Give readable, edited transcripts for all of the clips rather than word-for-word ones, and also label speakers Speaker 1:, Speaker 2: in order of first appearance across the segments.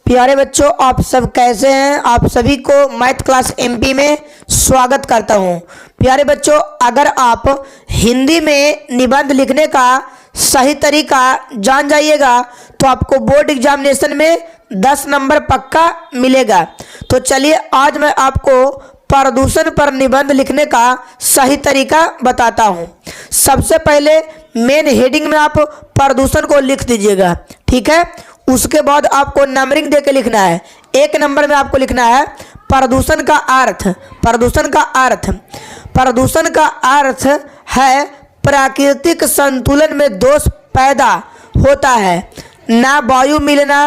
Speaker 1: प्यारे बच्चों, आप सब कैसे हैं। आप सभी को मैथ क्लास एमपी में स्वागत करता हूं। प्यारे बच्चों, अगर आप हिंदी में निबंध लिखने का सही तरीका जान जाइएगा तो आपको बोर्ड एग्जामिनेशन में 10 नंबर पक्का मिलेगा। तो चलिए आज मैं आपको प्रदूषण पर निबंध लिखने का सही तरीका बताता हूं। सबसे पहले मेन हेडिंग में आप प्रदूषण को लिख दीजिएगा, ठीक है। उसके बाद आपको नंबरिंग देके लिखना है। 1 नंबर में आपको लिखना है प्रदूषण का अर्थ। प्रदूषण का अर्थ, प्रदूषण का अर्थ है प्राकृतिक संतुलन में दोष पैदा होता है। ना वायु मिलना,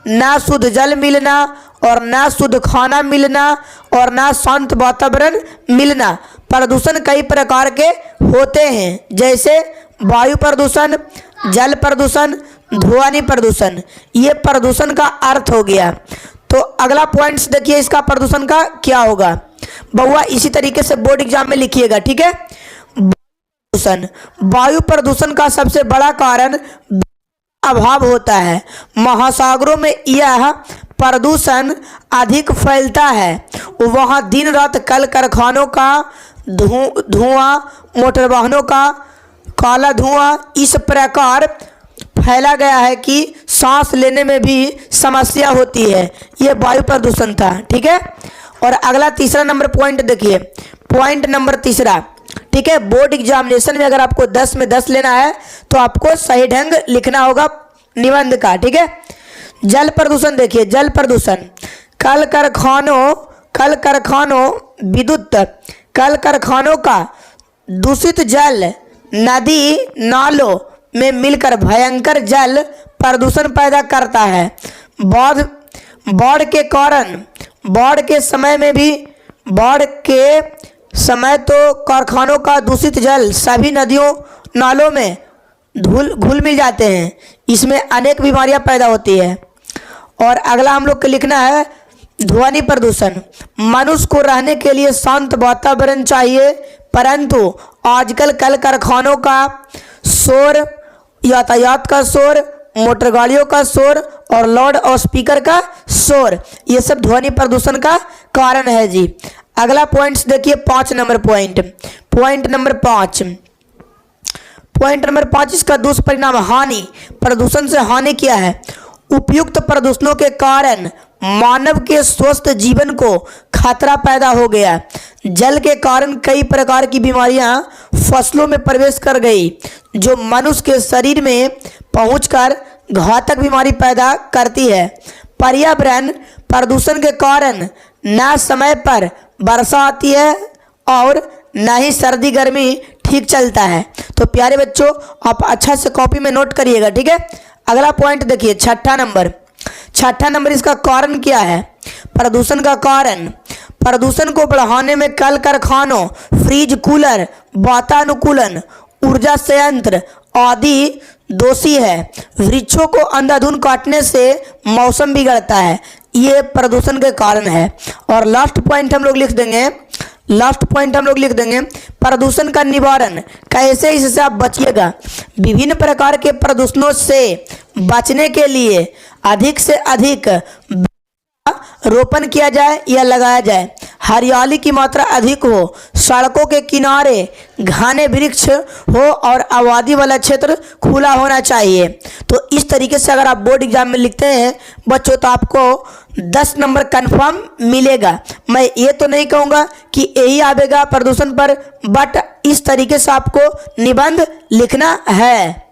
Speaker 1: ना शुद्ध जल मिलना, और ना शुद्ध खाना मिलना, और ना शांत वातावरण मिलना। प्रदूषण कई प्रकार के होते हैं, जैसे वायु प्रदूषण, जल प्रदूषण, ध्वनि प्रदूषण। ये प्रदूषण का अर्थ हो गया। तो अगला पॉइंट्स देखिए, इसका प्रदूषण का क्या होगा बउआ, इसी तरीके से बोर्ड एग्जाम में लिखिएगा, ठीक है। प्रदूषण, वायु प्रदूषण का सबसे बड़ा कारण अभाव होता है। महासागरों में यह प्रदूषण अधिक फैलता है। वहाँ दिन रात कल कारखानों का धुआं, मोटर वाहनों का काला धुआं इस प्रकार फैला गया है कि सांस लेने में भी समस्या होती है। ये वायु प्रदूषण था, ठीक है। और अगला तीसरा नंबर पॉइंट देखिए, पॉइंट नंबर तीसरा, ठीक है। बोर्ड एग्जामिनेशन में अगर आपको 10 में 10 लेना है तो आपको सही ढंग लिखना होगा निबंध का, ठीक है। जल प्रदूषण देखिए, जल प्रदूषण कल कारखानों विद्युत कल कारखानों का दूषित जल नदी नालों में मिलकर भयंकर जल प्रदूषण पैदा करता है। बाढ़ के कारण, बाढ़ के समय तो कारखानों का दूषित जल सभी नदियों नालों में घुल मिल जाते हैं। इसमें अनेक बीमारियां पैदा होती है। और अगला हम लोग को लिखना है ध्वनि प्रदूषण। मनुष्य को रहने के लिए शांत वातावरण चाहिए, परंतु आजकल कल कारखानों का शोर, यातायात का शोर, मोटर गाड़ियों का शोर और लाउड और स्पीकर का शोर, ये सब ध्वनि प्रदूषण का कारण है जी। अगला पॉइंट्स देखिए, 5 नंबर पॉइंट, पॉइंट नंबर 5, इसका दुष्परिणाम हानि। प्रदूषण से हानि क्या है? उपयुक्त प्रदूषणों के कारण मानव के स्वस्थ जीवन को खतरा पैदा हो गया। जल के कारण कई प्रकार की बीमारियां फसलों में प्रवेश कर गई, जो मनुष्य के शरीर में पहुंचकर घातक बीमारी पैदा करती है। पर्यावरण प्रदूषण के कारण न समय पर वर्षा आती है और न ही सर्दी गर्मी ठीक चलता है। तो प्यारे बच्चों, आप अच्छा से कॉपी में नोट करिएगा, ठीक है। अगला पॉइंट देखिए, 6ठा नंबर, इसका कारण क्या है? प्रदूषण का कारण, प्रदूषण को बढ़ाने में कल कारखानों, फ्रिज, कूलर, वातानुकूलन, ऊर्जा संयंत्र आदि दोषी है। वृक्षों को अंधाधुंध काटने से मौसम बिगड़ता है, ये प्रदूषण के कारण है। और लास्ट पॉइंट हम लोग लिख देंगे प्रदूषण का निवारण। कैसे इससे आप बचिएगा? विभिन्न प्रकार के प्रदूषणों से बचने के लिए अधिक से अधिक रोपण किया जाए या लगाया जाए। हरियाली की मात्रा अधिक हो, सड़कों के किनारे घने वृक्ष हो और आबादी वाला क्षेत्र खुला होना चाहिए। तो इस तरीके से अगर आप बोर्ड एग्जाम में लिखते हैं बच्चों तो आपको 10 नंबर कंफर्म मिलेगा। मैं ये तो नहीं कहूँगा कि यही आवेगा प्रदूषण पर, बट इस तरीके से आपको निबंध लिखना है।